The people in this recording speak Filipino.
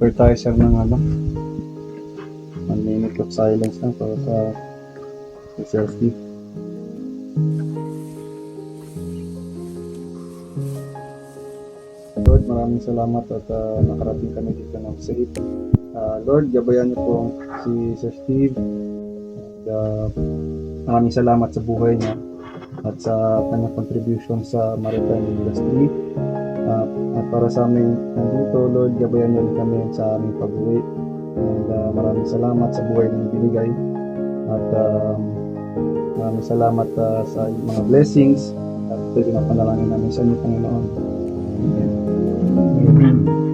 Pwede tayo sir ng 1 minute of silence lang para sa Sir Steve. Lord, maraming salamat at nakarating kami dito ng safe. Lord, gabayan niyo po si Sir Steve. At, maraming salamat sa buhay niya at sa kanyang contribution sa maritime industry. At para sa amin nandito, Lord, gabayan niyo rin kami sa aming pag-uwi. And maraming salamat sa buhay na binigay. At maraming salamat sa mga blessings. At ito yung panalangin namin sa inyo, Panginoon. Amen. Amen.